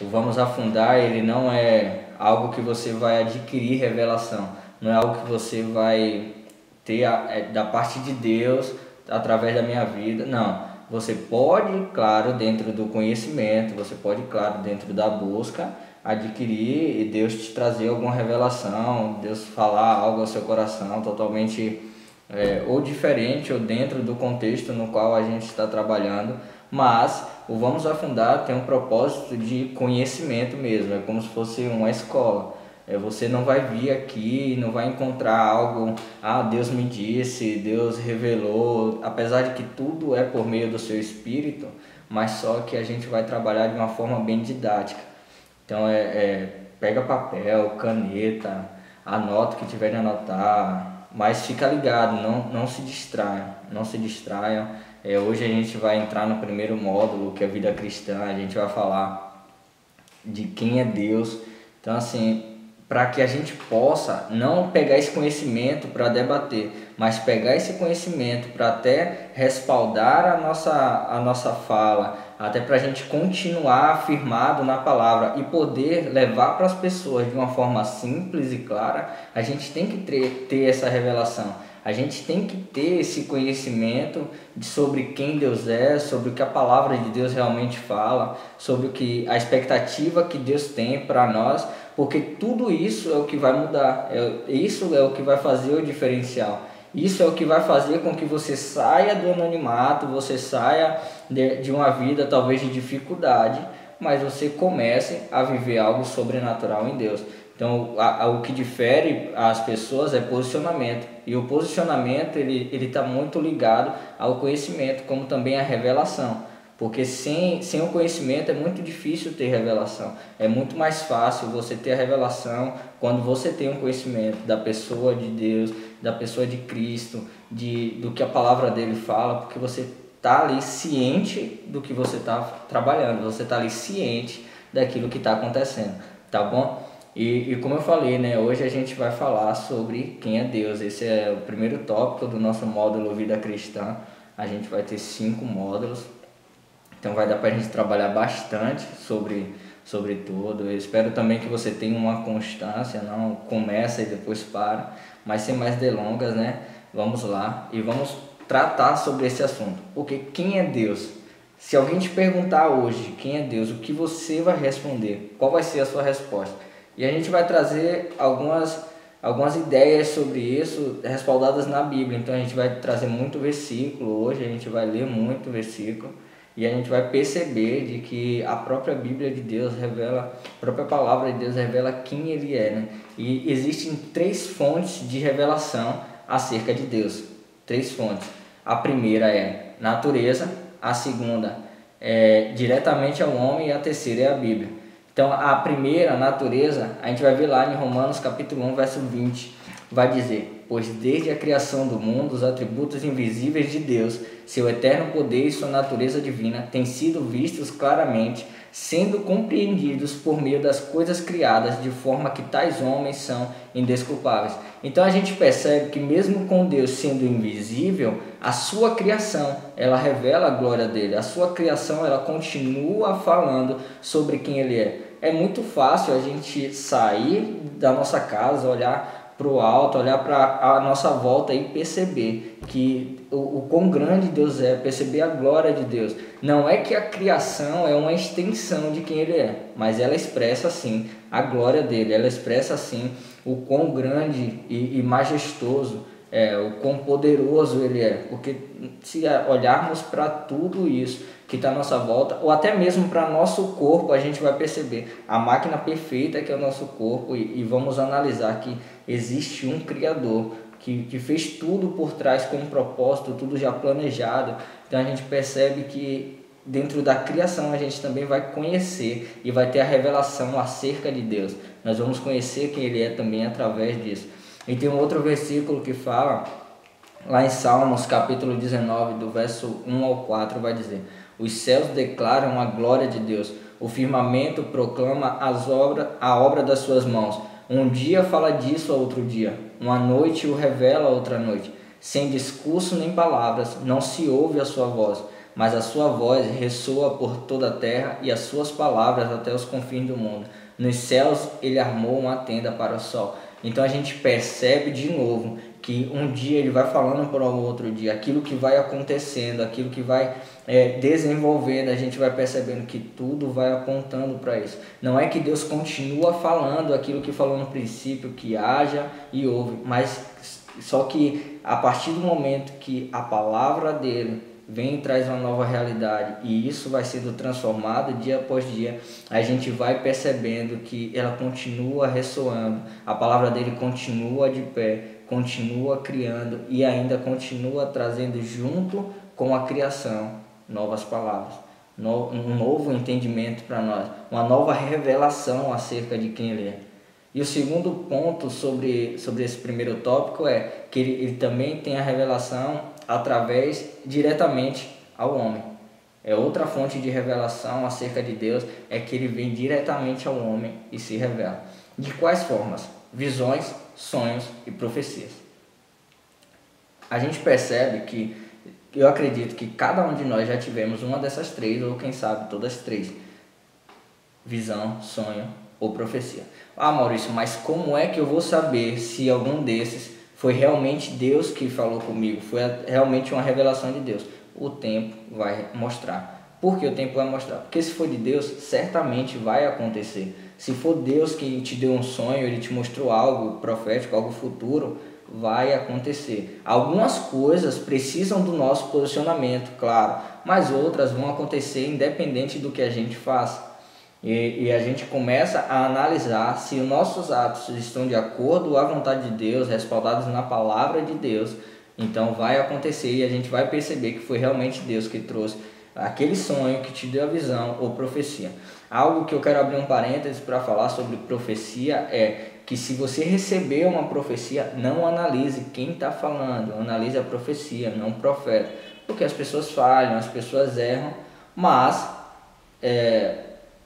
O vamos afundar, ele não é algo que você vai adquirir revelação, não é algo que você vai ter da parte de Deus através da minha vida, não. Você pode, claro, dentro do conhecimento, você pode, claro, dentro da busca, adquirir e Deus te trazer alguma revelação, Deus falar algo ao seu coração totalmente ou diferente ou dentro do contexto no qual a gente está trabalhando, mas o Vamos Afundar tem um propósito de conhecimento mesmo, é como se fosse uma escola. Você não vai vir aqui e não vai encontrar algo, Deus me disse, Deus revelou, apesar de que tudo é por meio do seu espírito, mas só que a gente vai trabalhar de uma forma bem didática. Então pega papel, caneta, anota o que tiver de anotar, mas fica ligado, não se distraiam, não se distraiam. Hoje a gente vai entrar no primeiro módulo, que é a vida cristã, a gente vai falar de quem é Deus. Então assim, para que a gente possa não pegar esse conhecimento para debater, mas pegar esse conhecimento para até respaldar a nossa fala, até para a gente continuar firmado na palavra e poder levar para as pessoas de uma forma simples e clara, a gente tem que ter essa revelação. A gente tem que ter esse conhecimento sobre quem Deus é, sobre o que a palavra de Deus realmente fala, sobre o que a expectativa que Deus tem para nós, porque tudo isso é o que vai mudar, isso é o que vai fazer o diferencial. Isso é o que vai fazer com que você saia do anonimato, você saia de uma vida talvez de dificuldade, mas você comece a viver algo sobrenatural em Deus. Então, o que difere as pessoas é posicionamento. E o posicionamento ele está muito ligado ao conhecimento, como também a revelação. Porque sem o conhecimento é muito difícil ter revelação. É muito mais fácil você ter a revelação quando você tem um conhecimento da pessoa de Deus, da pessoa de Cristo, do que a palavra dele fala, porque você está ali ciente do que você está trabalhando, você está ali ciente daquilo que está acontecendo, tá bom? E como eu falei, né, hoje a gente vai falar sobre quem é Deus. Esse é o primeiro tópico do nosso módulo Vida Cristã. A gente vai ter 5 módulos, então vai dar para a gente trabalhar bastante sobre tudo. Eu espero também que você tenha uma constância, não começa e depois para, mas sem mais delongas, né, vamos lá e vamos tratar sobre esse assunto. Porque quem é Deus? Se alguém te perguntar hoje quem é Deus, o que você vai responder? Qual vai ser a sua resposta? E a gente vai trazer algumas ideias sobre isso respaldadas na Bíblia. Então a gente vai trazer muito versículo hoje, a gente vai ler muito versículo e a gente vai perceber de que a própria Bíblia de Deus revela, a própria palavra de Deus revela quem Ele é, né? E existem 3 fontes de revelação acerca de Deus. 3 fontes. A primeira é natureza, a segunda é diretamente ao homem e a terceira é a Bíblia. Então a primeira, natureza, a gente vai ver lá em Romanos capítulo 1, verso 20, vai dizer: pois desde a criação do mundo, os atributos invisíveis de Deus, seu eterno poder e sua natureza divina, têm sido vistos claramente, sendo compreendidos por meio das coisas criadas, de forma que tais homens são indesculpáveis. Então a gente percebe que mesmo com Deus sendo invisível, a sua criação, ela revela a glória dele, a sua criação, ela continua falando sobre quem ele é. É muito fácil a gente sair da nossa casa, olhar para o alto, olhar para a nossa volta e perceber que o quão grande Deus é, perceber a glória de Deus. Não é que a criação é uma extensão de quem Ele é, mas ela expressa sim a glória dele, ela expressa sim o quão grande e majestoso é, o quão poderoso Ele é. Porque se olharmos para tudo isso que está à nossa volta, ou até mesmo para nosso corpo, a gente vai perceber a máquina perfeita que é o nosso corpo e vamos analisar que existe um Criador que fez tudo por trás com um propósito, tudo já planejado. Então a gente percebe que dentro da criação a gente também vai conhecer e vai ter a revelação acerca de Deus. Nós vamos conhecer quem Ele é também através disso. E tem um outro versículo que fala, lá em Salmos capítulo 19, do verso 1 ao 4, vai dizer: os céus declaram a glória de Deus, o firmamento proclama a obra das suas mãos. Um dia fala disso a outro dia, uma noite o revela a outra noite. Sem discurso nem palavras, não se ouve a sua voz. mas a sua voz ressoa por toda a terra e as suas palavras até os confins do mundo. Nos céus ele armou uma tenda para o sol. Então a gente percebe de novo que um dia ele vai falando para o outro dia, aquilo que vai acontecendo, aquilo que vai desenvolvendo, a gente vai percebendo que tudo vai apontando para isso. Não é que Deus continua falando aquilo que falou no princípio, que haja e ouve, mas só que a partir do momento que a palavra dele vem e traz uma nova realidade e isso vai sendo transformado dia após dia, a gente vai percebendo que ela continua ressoando, a palavra dele continua de pé, continua criando e ainda continua trazendo junto com a criação novas palavras, um novo entendimento para nós, uma nova revelação acerca de quem ele é. E o segundo ponto sobre esse primeiro tópico é que ele também tem a revelação através diretamente ao homem. É outra fonte de revelação acerca de Deus, é que ele vem diretamente ao homem e se revela. De quais formas? Visões, sonhos e profecias. A gente percebe que, eu acredito que cada um de nós já tivemos uma dessas três, ou quem sabe todas as três. Visão, sonho ou profecia. Ah, Maurício, mas como é que eu vou saber se algum desses foi realmente Deus que falou comigo? Foi realmente uma revelação de Deus? O tempo vai mostrar. Por que o tempo vai mostrar? Porque se for de Deus, certamente vai acontecer. Se for Deus que te deu um sonho, ele te mostrou algo profético, algo futuro, vai acontecer. Algumas coisas precisam do nosso posicionamento, claro, mas outras vão acontecer independente do que a gente faça. E a gente começa a analisar se os nossos atos estão de acordo à vontade de Deus, respaldados na palavra de Deus. Então vai acontecer e a gente vai perceber que foi realmente Deus que trouxe aquele sonho, que te deu a visão ou profecia. Algo que eu quero abrir um parênteses para falar sobre profecia é que se você receber uma profecia, não analise quem está falando, analise a profecia, não o profeta. Porque as pessoas falham, as pessoas erram, mas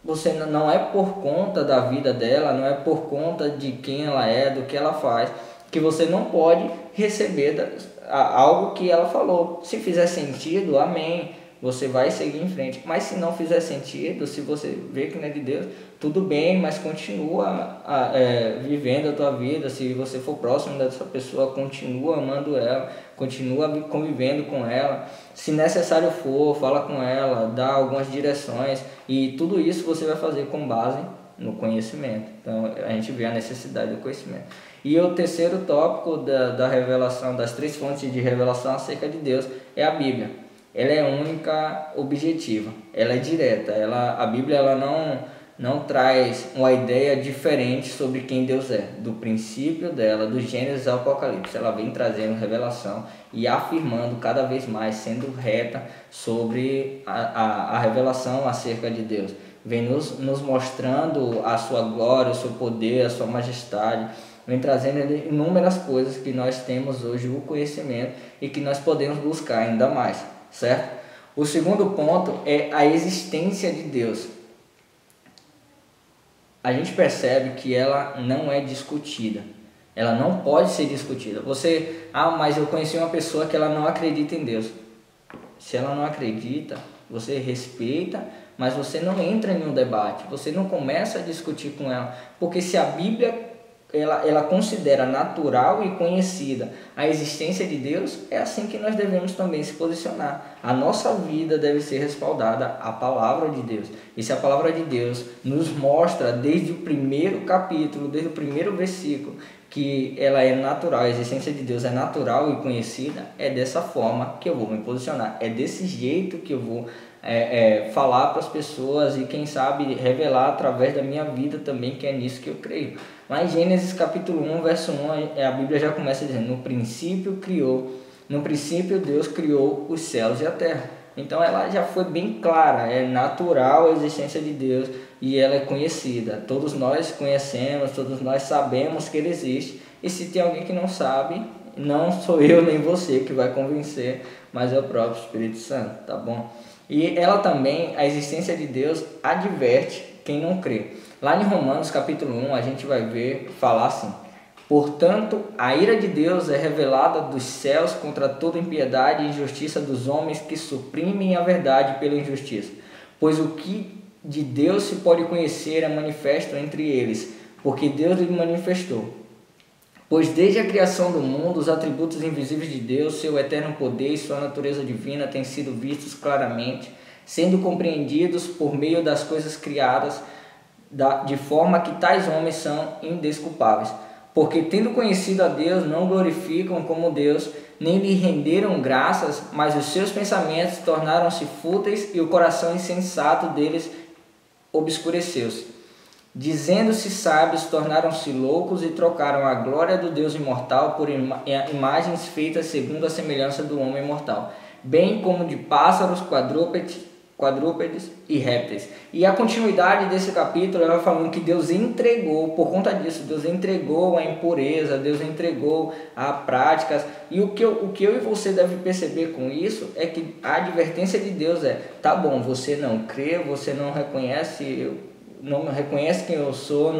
você não é por conta da vida dela, não é por conta de quem ela é, do que ela faz, que você não pode receber algo que ela falou. Se fizer sentido, amém, você vai seguir em frente. Mas se não fizer sentido, se você vê que não é de Deus, tudo bem, mas continua vivendo a tua vida. Se você for próximo dessa pessoa, continua amando ela, continua convivendo com ela. Se necessário for, fala com ela, dá algumas direções, e tudo isso você vai fazer com base no conhecimento. Então a gente vê a necessidade do conhecimento. E o terceiro tópico da revelação, das três fontes de revelação acerca de Deus, é a Bíblia. Ela é única, objetiva, ela é direta. A Bíblia ela não traz uma ideia diferente sobre quem Deus é. Do princípio dela, do Gênesis ao Apocalipse, ela vem trazendo revelação e afirmando cada vez mais, sendo reta sobre a revelação acerca de Deus. Vem nos mostrando a sua glória, o seu poder, a sua majestade, vem trazendo inúmeras coisas que nós temos hoje o conhecimento e que nós podemos buscar ainda mais, certo? O segundo ponto é a existência de Deus. A gente percebe que ela não é discutida, ela não pode ser discutida. Mas eu conheci uma pessoa que ela não acredita em Deus. Se ela não acredita, você respeita, mas você não entra em um debate, você não começa a discutir com ela, porque se a Bíblia ela considera natural e conhecida a existência de Deus, é assim que nós devemos também se posicionar. A nossa vida deve ser respaldada à palavra de Deus. E se a palavra de Deus nos mostra desde o primeiro capítulo, desde o primeiro versículo, que ela é natural, a existência de Deus é natural e conhecida, é dessa forma que eu vou me posicionar. É desse jeito que eu vou falar para as pessoas e quem sabe revelar através da minha vida também, que é nisso que eu creio. Mas Gênesis capítulo 1, verso 1, a Bíblia já começa dizendo: no princípio Deus criou os céus e a terra. Então ela já foi bem clara, é natural a existência de Deus e ela é conhecida. Todos nós conhecemos, todos nós sabemos que ele existe. E se tem alguém que não sabe, não sou eu nem você que vai convencer, mas é o próprio Espírito Santo, tá bom? E ela também, a existência de Deus, adverte quem não crê. Lá em Romanos capítulo 1 a gente vai falar assim: Portanto, a ira de Deus é revelada dos céus contra toda impiedade e injustiça dos homens que suprimem a verdade pela injustiça. Pois o que de Deus se pode conhecer é manifesto entre eles, porque Deus lhe manifestou. Pois desde a criação do mundo, os atributos invisíveis de Deus, seu eterno poder e sua natureza divina têm sido vistos claramente, sendo compreendidos por meio das coisas criadas, de forma que tais homens são indesculpáveis. Porque tendo conhecido a Deus, não glorificam como Deus, nem lhe renderam graças, mas os seus pensamentos tornaram-se fúteis e o coração insensato deles obscureceu-se. Dizendo-se sábios, tornaram-se loucos e trocaram a glória do Deus imortal por imagens feitas segundo a semelhança do homem mortal, bem como de pássaros, quadrúpedes e répteis. E a continuidade desse capítulo ela vai falando que Deus entregou, por conta disso, Deus entregou a impureza, Deus entregou a práticas. E o que eu e você deve perceber com isso é que a advertência de Deus é: tá bom, você não crê, você não reconhece quem eu sou,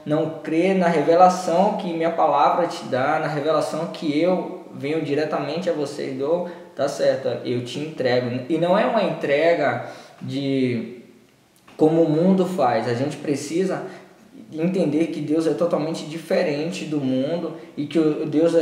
não crê na revelação que minha palavra te dá, na revelação que eu venho diretamente a você e dou, tá certo, eu te entrego. E não é uma entrega de como o mundo faz. A gente precisa entender que Deus é totalmente diferente do mundo e que Deus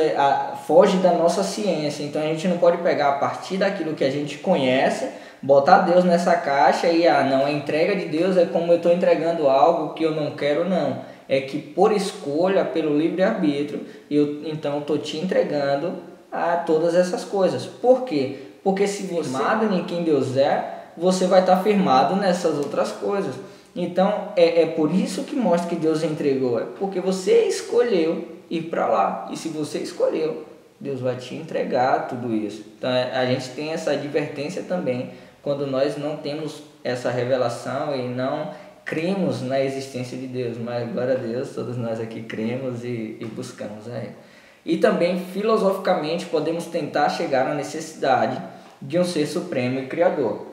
foge da nossa ciência. Então a gente não pode pegar a partir daquilo que a gente conhece, botar Deus nessa caixa e não, a entrega de Deus é como eu estou entregando algo que eu não quero, não. É que por escolha, pelo livre-arbítrio, então estou te entregando a todas essas coisas. Por quê? Porque se você firmado em quem Deus é, você vai estar firmado nessas outras coisas. Então é por isso que mostra que Deus entregou, é porque você escolheu ir para lá. E se você escolheu, Deus vai te entregar tudo isso. Então a gente tem essa advertência também quando nós não temos essa revelação e não cremos na existência de Deus. Mas glória a Deus, todos nós aqui cremos e buscamos a Ele. E também filosoficamente podemos tentar chegar na necessidade de um ser supremo e criador.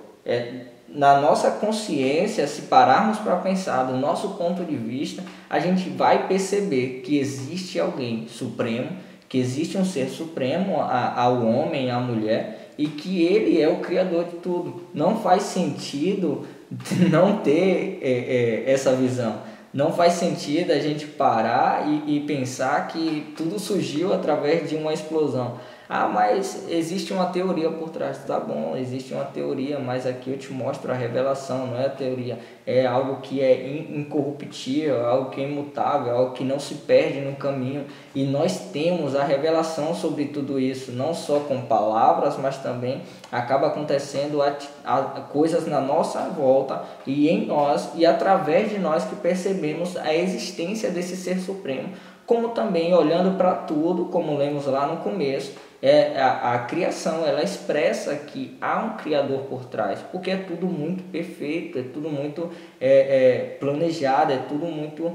Na nossa consciência, se pararmos para pensar do nosso ponto de vista, a gente vai perceber que existe alguém supremo, que existe um ser supremo ao homem, à mulher, e que ele é o criador de tudo. Não faz sentido não ter essa visão. Não faz sentido a gente parar e pensar que tudo surgiu através de uma explosão. Mas existe uma teoria por trás. Tá bom, existe uma teoria, mas aqui eu te mostro a revelação, não é a teoria. É algo que é incorruptível, algo que é imutável, algo que não se perde no caminho. E nós temos a revelação sobre tudo isso, não só com palavras, mas também acaba acontecendo coisas na nossa volta e em nós, e através de nós que percebemos a existência desse ser supremo. Como também olhando para tudo, como lemos lá no começo, a criação, ela expressa que há um Criador por trás, porque é tudo muito perfeito, é tudo muito planejado, é tudo muito,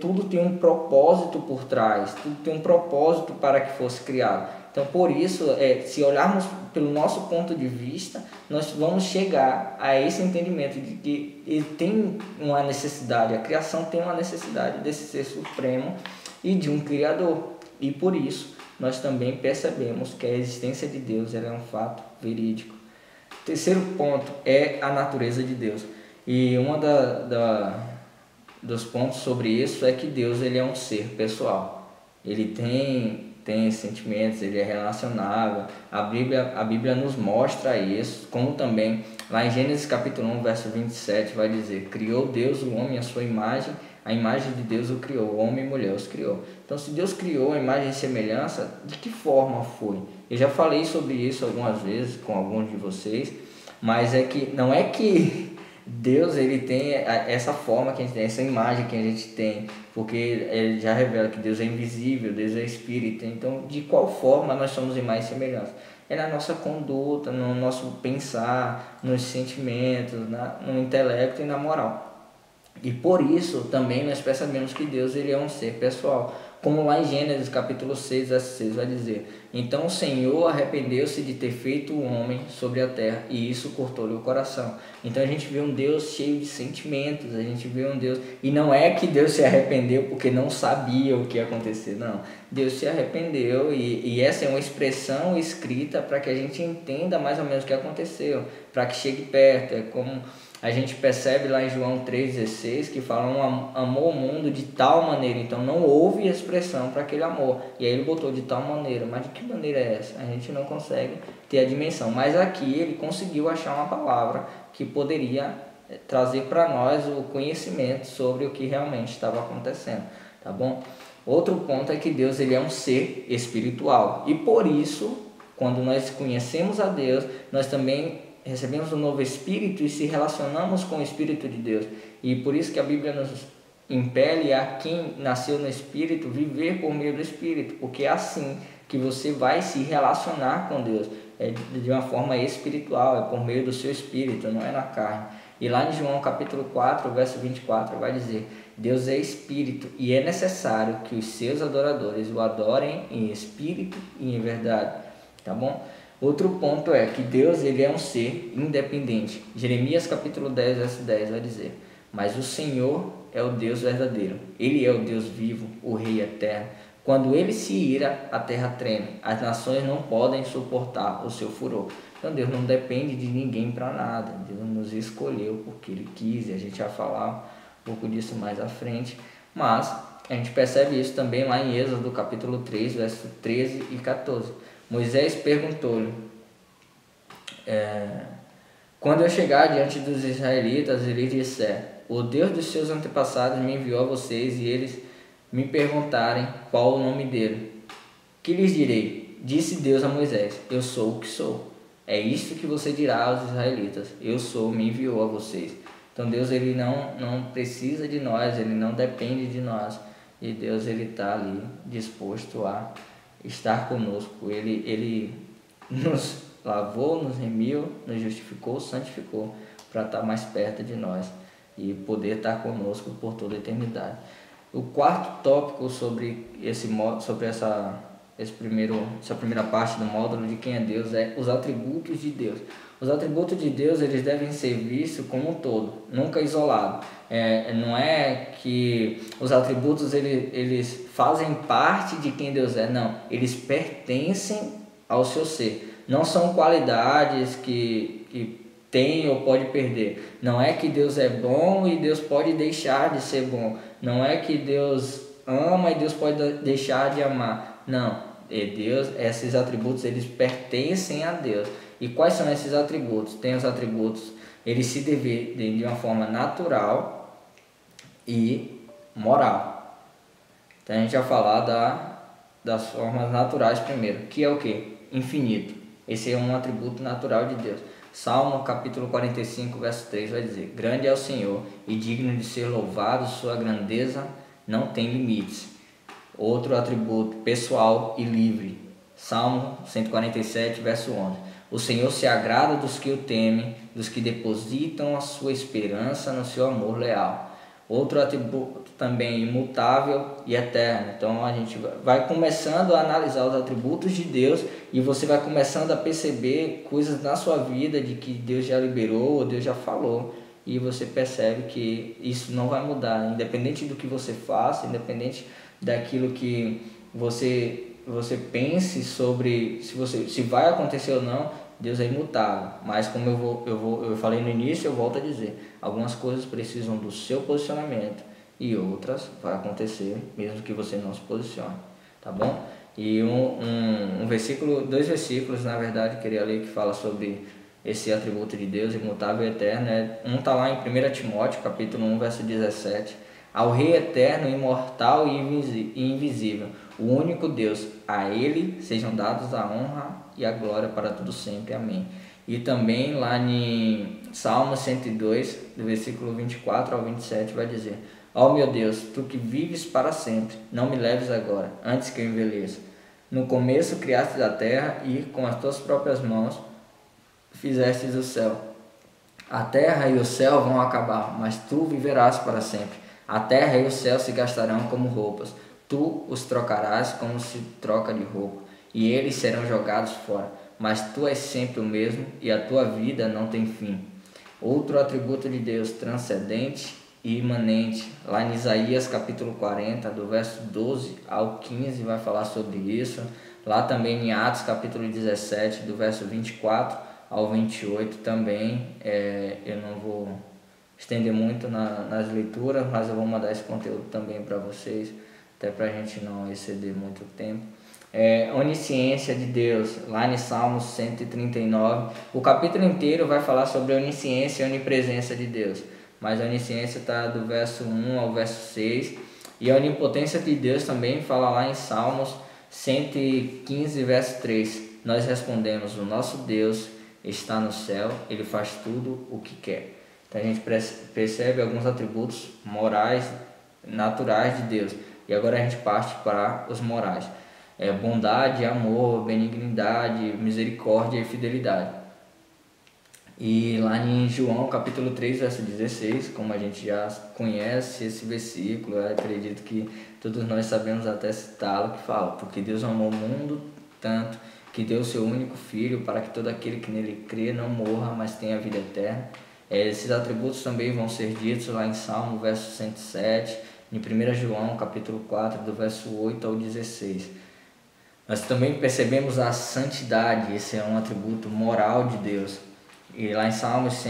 tudo tem um propósito por trás, tudo tem um propósito para que fosse criado. Então, por isso, se olharmos pelo nosso ponto de vista, nós vamos chegar a esse entendimento de que ele tem uma necessidade, a criação tem uma necessidade desse ser supremo e de um Criador. E por isso, nós também percebemos que a existência de Deus é um fato verídico. O terceiro ponto é a natureza de Deus. E dos pontos sobre isso é que Deus ele é um ser pessoal. Ele tem sentimentos, ele é relacionável. A Bíblia nos mostra isso, como também lá em Gênesis capítulo 1, verso 27 vai dizer: criou Deus o homem à sua imagem, a imagem de Deus o criou, homem e mulher os criou. Então, se Deus criou a imagem e semelhança, de que forma foi? Eu já falei sobre isso algumas vezes com alguns de vocês, mas não é que Deus ele tem essa forma que a gente tem, essa imagem que a gente tem, porque ele já revela que Deus é invisível, Deus é espírito. Então, de qual forma nós somos imagem e semelhança? É na nossa conduta, no nosso pensar, nos sentimentos, no intelecto e na moral. E por isso também nós percebemos que Deus ele é um ser pessoal. Como lá em Gênesis capítulo 6, verso 6 vai dizer: então o Senhor arrependeu-se de ter feito o homem sobre a terra, e isso cortou-lhe o coração. Então a gente vê um Deus cheio de sentimentos, a gente vê um Deus... E não é que Deus se arrependeu porque não sabia o que ia acontecer, não. Deus se arrependeu e essa é uma expressão escrita para que a gente entenda mais ou menos o que aconteceu, para que chegue perto. É como... a gente percebe lá em João 3,16 que fala amou o mundo de tal maneira, então não houve expressão para aquele amor, e aí ele botou de tal maneira, mas de que maneira é essa? A gente não consegue ter a dimensão, mas aqui ele conseguiu achar uma palavra que poderia trazer para nós o conhecimento sobre o que realmente estava acontecendo, tá bom? Outro ponto é que Deus ele é um ser espiritual, e por isso, quando nós conhecemos a Deus, nós também recebemos um novo Espírito e se relacionamos com o Espírito de Deus. E por isso que a Bíblia nos impele a quem nasceu no Espírito viver por meio do Espírito, porque é assim que você vai se relacionar com Deus, é de uma forma espiritual, é por meio do seu Espírito, não é na carne. E lá em João capítulo 4, verso 24, vai dizer: Deus é Espírito e é necessário que os seus adoradores o adorem em Espírito e em verdade. Tá bom? Outro ponto é que Deus ele é um ser independente. Jeremias capítulo 10, verso 10 vai dizer: mas o Senhor é o Deus verdadeiro. Ele é o Deus vivo, o Rei eterno. Quando ele se ira, a terra treme. As nações não podem suportar o seu furor. Então Deus não depende de ninguém para nada. Deus nos escolheu porque ele quis. E a gente vai falar um pouco disso mais à frente. Mas a gente percebe isso também lá em Êxodo capítulo 3, verso 13 e 14. Moisés perguntou-lhe: quando eu chegar diante dos israelitas e lhes disser: o Deus dos seus antepassados me enviou a vocês, e eles me perguntarem qual o nome dele, que lhes direi? Disse Deus a Moisés: eu sou o que sou. É isso que você dirá aos israelitas: eu sou, me enviou a vocês. Então Deus ele não precisa de nós, ele não depende de nós, e Deus ele está ali disposto a estar conosco. Ele nos lavou, nos remiu, nos justificou, santificou para estar mais perto de nós e poder estar conosco por toda a eternidade. O quarto tópico sobre essa primeira parte do módulo de quem é Deus é os atributos de Deus. Os atributos de Deus eles devem ser vistos como um todo, nunca isolado. Não é que os atributos eles fazem parte de quem Deus é, não. Eles pertencem ao seu ser. Não são qualidades que tem ou pode perder. Não é que Deus é bom e Deus pode deixar de ser bom. Não é que Deus ama e Deus pode deixar de amar. Não. Deus, esses atributos eles pertencem a Deus. E quais são esses atributos? Tem os atributos, eles se dividem de uma forma natural e moral. Então a gente vai falar das formas naturais primeiro, que é o que? Infinito. Esse é um atributo natural de Deus. Salmo capítulo 45, verso 3 vai dizer: grande é o Senhor e digno de ser louvado, sua grandeza não tem limites. Outro atributo pessoal e livre. Salmo 147, verso 11. O Senhor se agrada dos que o temem, dos que depositam a sua esperança no seu amor leal. Outro atributo também imutável e eterno. Então a gente vai começando a analisar os atributos de Deus e você vai começando a perceber coisas na sua vida de que Deus já liberou ou Deus já falou. E você percebe que isso não vai mudar, independente do que você faça, independente daquilo que você pense sobre se vai acontecer ou não. Deus é imutável, mas como eu falei no início, eu volto a dizer, algumas coisas precisam do seu posicionamento e outras vai acontecer mesmo que você não se posicione, tá bom? E dois versículos na verdade queria ler que fala sobre esse atributo de Deus imutável e eterno. Um está lá em 1 Timóteo capítulo 1 verso 17: ao Rei eterno, imortal e invisível, o único Deus, a Ele sejam dados a honra e a glória para tudo sempre. Amém. E também lá em Salmo 102, do versículo 24 ao 27, vai dizer: ó meu Deus, Tu que vives para sempre, não me leves agora, antes que eu envelheça. No começo criaste a terra e com as Tuas próprias mãos fizestes o céu. A terra e o céu vão acabar, mas tu viverás para sempre. A terra e o céu se gastarão como roupas. Tu os trocarás como se troca de roupa, e eles serão jogados fora. Mas tu és sempre o mesmo, e a tua vida não tem fim. Outro atributo de Deus, transcendente e imanente. Lá em Isaías capítulo 40, do verso 12 ao 15, vai falar sobre isso. Lá também em Atos capítulo 17, do verso 24 ao 28 também. Eu não vou estender muito nas leituras, mas eu vou mandar esse conteúdo também para vocês, até para a gente não exceder muito tempo. Onisciência de Deus, lá em Salmos 139, o capítulo inteiro vai falar sobre a onisciência e a onipresença de Deus, mas a onisciência está do verso 1 ao verso 6, e a onipotência de Deus também fala lá em Salmos 115, verso 3. Nós respondemos: o nosso Deus está no céu, ele faz tudo o que quer. Então a gente percebe alguns atributos morais, naturais de Deus. E agora a gente parte para os morais. Bondade, amor, benignidade, misericórdia e fidelidade. E lá em João capítulo 3, verso 16, como a gente já conhece esse versículo, eu acredito que todos nós sabemos até citá-lo, que fala: porque Deus amou o mundo tanto que deu o seu único Filho, para que todo aquele que nele crê não morra, mas tenha a vida eterna. Esses atributos também vão ser ditos lá em Salmo, verso 107, em 1 João, capítulo 4, do verso 8 ao 16. Nós também percebemos a santidade, esse é um atributo moral de Deus. E lá em Salmos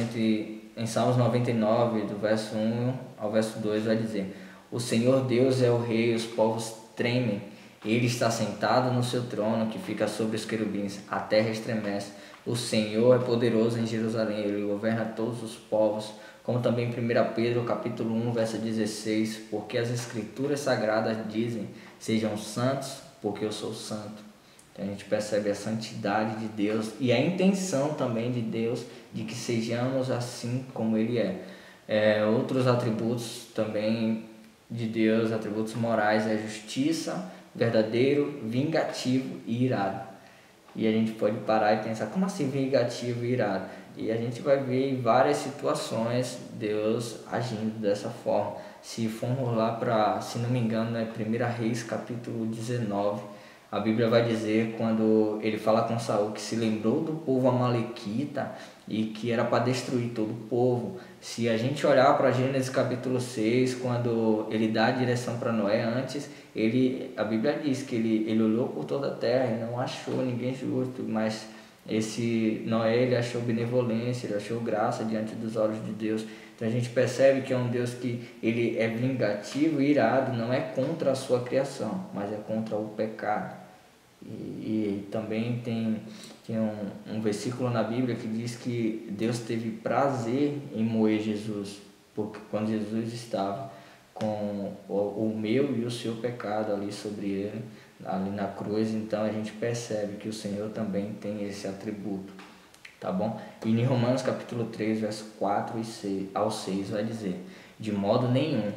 99, do verso 1 ao verso 2, vai dizer: o Senhor Deus é o Rei, os povos tremem. Ele está sentado no seu trono, que fica sobre os querubins. A terra estremece. O Senhor é poderoso em Jerusalém, ele governa todos os povos. Como também 1 Pedro, capítulo 1, verso 16, porque as escrituras sagradas dizem: sejam santos, porque eu sou santo. Então a gente percebe a santidade de Deus e a intenção também de Deus de que sejamos assim como ele é. Outros atributos também de Deus, atributos morais, é justiça, verdadeiro, vingativo e irado. E a gente pode parar e pensar: como assim vingativo e irado? E a gente vai ver em várias situações Deus agindo dessa forma. Se formos lá para, se não me engano, é 1 Reis capítulo 19, a Bíblia vai dizer, quando ele fala com Saul, que se lembrou do povo amalequita e que era para destruir todo o povo. Se a gente olhar para Gênesis capítulo 6, quando ele dá a direção para Noé antes, a Bíblia diz que ele olhou por toda a terra e não achou ninguém justo, mas esse Noé, ele achou benevolência, ele achou graça diante dos olhos de Deus. Então a gente percebe que é um Deus que ele é vingativo e irado, não é contra a sua criação, mas é contra o pecado. E também tem um versículo na Bíblia que diz que Deus teve prazer em moer Jesus, porque quando Jesus estava com o meu e o seu pecado ali sobre ele, ali na cruz. Então a gente percebe que o Senhor também tem esse atributo, tá bom? E em Romanos capítulo 3, verso 4 ao 6 vai dizer: de modo nenhum,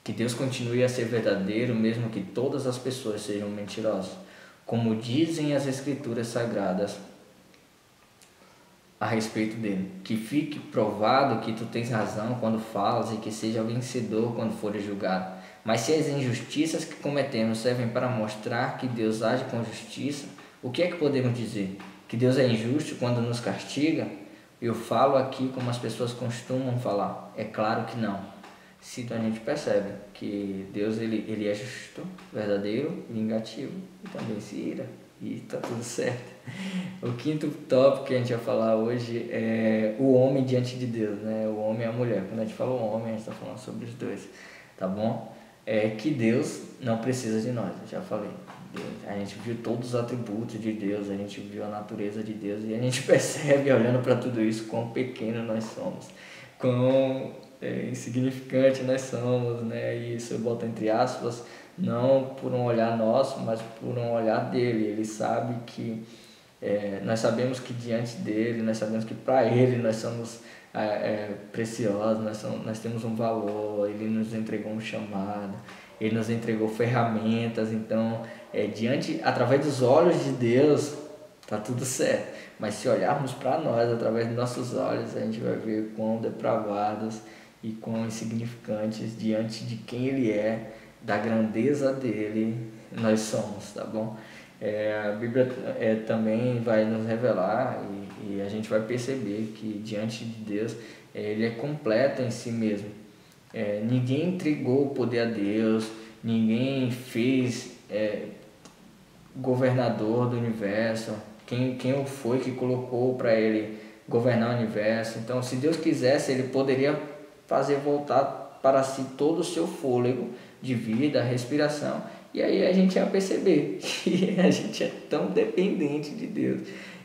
que Deus continue a ser verdadeiro, mesmo que todas as pessoas sejam mentirosas, como dizem as escrituras sagradas a respeito dele. Que fique provado que tu tens razão quando falas, e que seja vencedor quando fores julgado. Mas se as injustiças que cometemos servem para mostrar que Deus age com justiça, o que é que podemos dizer? Que Deus é injusto quando nos castiga? Eu falo aqui como as pessoas costumam falar. É claro que não. Então a gente percebe que Deus ele é justo, verdadeiro, vingativo e também se ira. E tá tudo certo. O quinto tópico que a gente vai falar hoje é o homem diante de Deus, né? O homem e a mulher. Quando a gente fala o homem, a gente está falando sobre os dois, tá bom? Que Deus não precisa de nós, eu já falei. A gente viu todos os atributos de Deus, a gente viu a natureza de Deus e a gente percebe, olhando para tudo isso, quão pequeno nós somos, quão insignificante nós somos, né? E isso eu boto entre aspas, não por um olhar nosso, mas por um olhar dele. Ele sabe que nós sabemos que diante dele, nós sabemos que para ele nós somos preciosos, nós temos um valor. Ele nos entregou um chamado, ele nos entregou ferramentas. Então, através dos olhos de Deus, tá tudo certo. Mas se olharmos para nós através dos nossos olhos, a gente vai ver quão depravados e quão insignificantes diante de quem Ele é, da grandeza dele, nós somos, tá bom? A Bíblia também vai nos revelar e a gente vai perceber que diante de Deus Ele é completo em si mesmo. Ninguém entregou o poder a Deus, ninguém fez governador do universo, quem foi que colocou para ele governar o universo. Então, se Deus quisesse, Ele poderia fazer voltar para si todo o seu fôlego de vida, respiração, e aí a gente ia perceber que a gente é tão dependente de Deus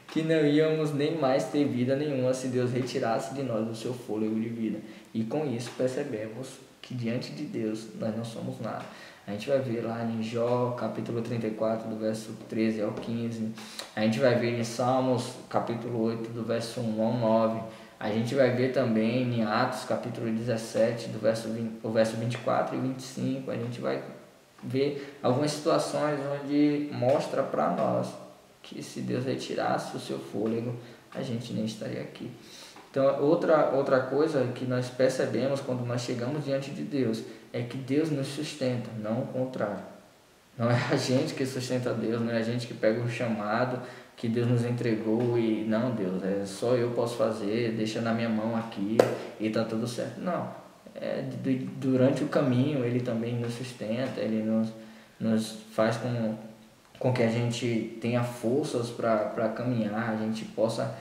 que não íamos nem mais ter vida nenhuma se Deus retirasse de nós o seu fôlego de vida. E com isso percebemos que diante de Deus nós não somos nada. A gente vai ver lá em Jó, capítulo 34, do verso 13 ao 15. A gente vai ver em Salmos, capítulo 8, do verso 1 ao 9. A gente vai ver também em Atos, capítulo 17, do verso 24 e 25. A gente vai ver algumas situações onde mostra para nós que se Deus retirasse o seu fôlego, a gente nem estaria aqui. Então, outra coisa que nós percebemos quando nós chegamos diante de Deus é que Deus nos sustenta, não o contrário. Não é a gente que sustenta Deus, não é a gente que pega o chamado que Deus nos entregou e não, Deus, só eu posso fazer, deixa na minha mão aqui e tá tudo certo. Não, durante o caminho Ele também nos sustenta, Ele nos faz com que a gente tenha forças para caminhar, a gente possa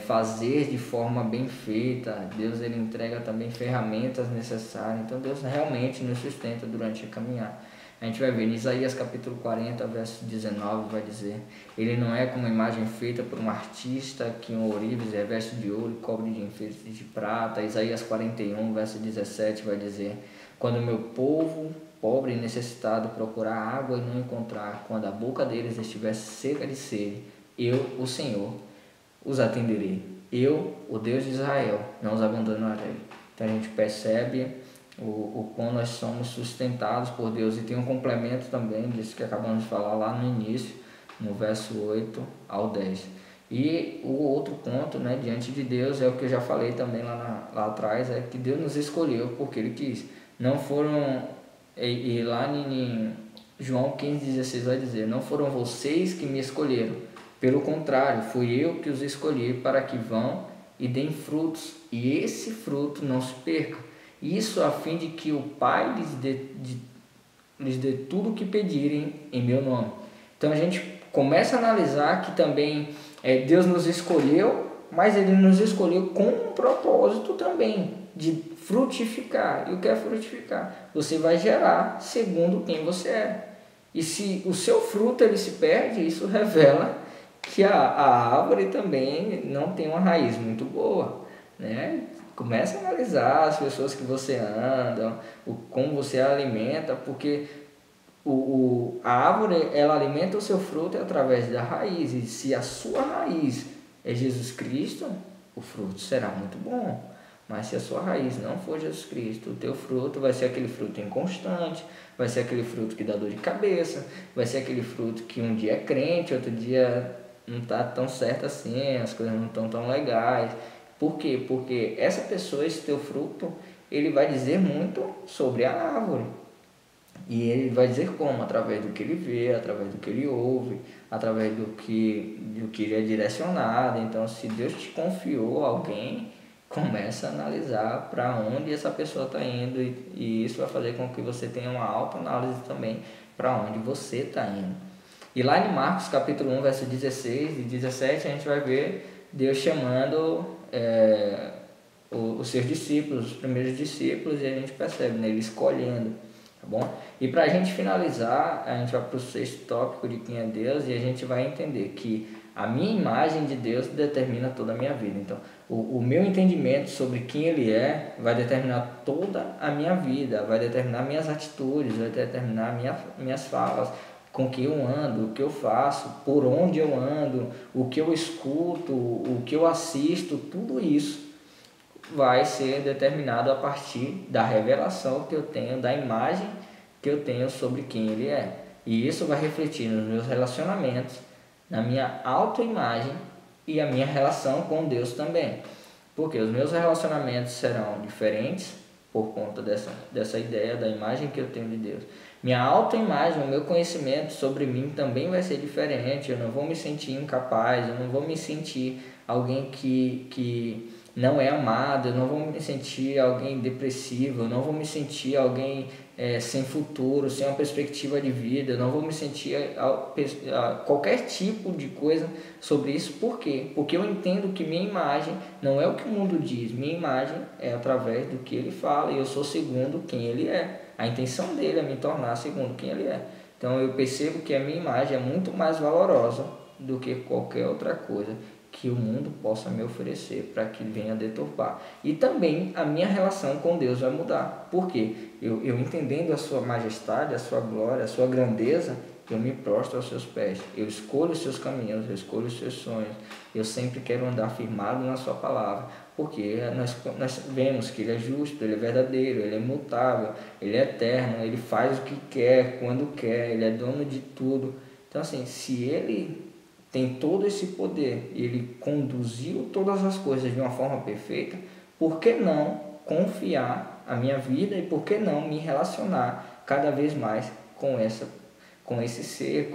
fazer de forma bem feita. Deus Ele entrega também ferramentas necessárias, então Deus realmente nos sustenta durante a caminhar. A gente vai ver em Isaías capítulo 40, verso 19, vai dizer: Ele não é como imagem feita por um artista que um ourives reveste de ouro e cobre de enfeites de prata. Isaías 41, verso 17 vai dizer: Quando o meu povo pobre e necessitado procurar água e não encontrar, quando a boca deles estiver seca de sede, eu, o Senhor, os atenderei. Eu, o Deus de Israel, não os abandonarei. Então a gente percebe o quão nós somos sustentados por Deus. E tem um complemento também disso que acabamos de falar lá no início, no verso 8 ao 10. E o outro ponto, né, diante de Deus, é o que eu já falei também lá atrás, é que Deus nos escolheu porque Ele quis. Não foram, e lá em João 15,16 vai dizer: Não foram vocês que me escolheram, pelo contrário, fui eu que os escolhi para que vão e deem frutos, e esse fruto não se perca. Isso a fim de que o Pai lhes dê tudo o que pedirem em meu nome. Então a gente começa a analisar que também Deus nos escolheu, mas Ele nos escolheu com um propósito também de frutificar. E o que é frutificar? Você vai gerar segundo quem você é. E se o seu fruto ele se perde, isso revela que a árvore também não tem uma raiz muito boa, né? Começa a analisar as pessoas que você anda, como você alimenta, porque a árvore ela alimenta o seu fruto através da raiz, e se a sua raiz é Jesus Cristo, o fruto será muito bom. Mas se a sua raiz não for Jesus Cristo, o teu fruto vai ser aquele fruto inconstante, vai ser aquele fruto que dá dor de cabeça, vai ser aquele fruto que um dia é crente, outro dia não está tão certo assim, as coisas não estão tão legais. Por quê? Porque essa pessoa, esse teu fruto, ele vai dizer muito sobre a árvore. E ele vai dizer como? Através do que ele vê, através do que ele ouve, através do que ele é direcionado. Então, se Deus te confiou alguém, começa a analisar para onde essa pessoa está indo, e isso vai fazer com que você tenha uma autoanálise também para onde você está indo. E lá em Marcos capítulo 1, verso 16 e 17, a gente vai ver Deus chamando os seus discípulos, os primeiros discípulos, e a gente percebe, né, Ele escolhendo, tá bom? E para a gente finalizar, a gente vai para o sexto tópico de quem é Deus, e a gente vai entender que a minha imagem de Deus determina toda a minha vida. Então, o meu entendimento sobre quem Ele é vai determinar toda a minha vida, vai determinar minhas atitudes, vai determinar minhas falas, com que eu ando, o que eu faço, por onde eu ando, o que eu escuto, o que eu assisto, tudo isso vai ser determinado a partir da revelação que eu tenho, da imagem que eu tenho sobre quem Ele é. E isso vai refletir nos meus relacionamentos, na minha autoimagem e a minha relação com Deus também. Porque os meus relacionamentos serão diferentes por conta dessa ideia da imagem que eu tenho de Deus. Minha autoimagem, o meu conhecimento sobre mim também vai ser diferente. Eu não vou me sentir incapaz, eu não vou me sentir alguém que não é amado, eu não vou me sentir alguém depressivo, eu não vou me sentir alguém sem futuro, sem uma perspectiva de vida, eu não vou me sentir qualquer tipo de coisa sobre isso. Por quê? Porque eu entendo que minha imagem não é o que o mundo diz, minha imagem é através do que ele fala e eu sou segundo quem ele é. A intenção dele é me tornar segundo quem ele é. Então eu percebo que a minha imagem é muito mais valorosa do que qualquer outra coisa que o mundo possa me oferecer para que venha deturpar. E também a minha relação com Deus vai mudar. Por quê? Eu entendendo a sua majestade, a sua glória, a sua grandeza, eu me prostro aos seus pés. Eu escolho os seus caminhos, eu escolho os seus sonhos. Eu sempre quero andar firmado na sua palavra. Porque nós vemos que ele é justo, ele é verdadeiro, ele é imutável, ele é eterno, ele faz o que quer, quando quer, ele é dono de tudo. Então assim, se ele tem todo esse poder e ele conduziu todas as coisas de uma forma perfeita, por que não confiar a minha vida e por que não me relacionar cada vez mais com esse ser,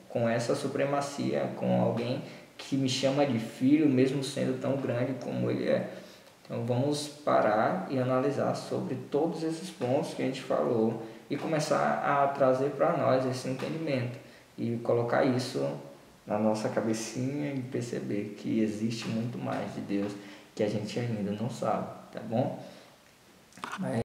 com essa supremacia, com alguém que me chama de filho, mesmo sendo tão grande como ele é. Então vamos parar e analisar sobre todos esses pontos que a gente falou e começar a trazer para nós esse entendimento e colocar isso na nossa cabecinha e perceber que existe muito mais de Deus que a gente ainda não sabe, tá bom? Mas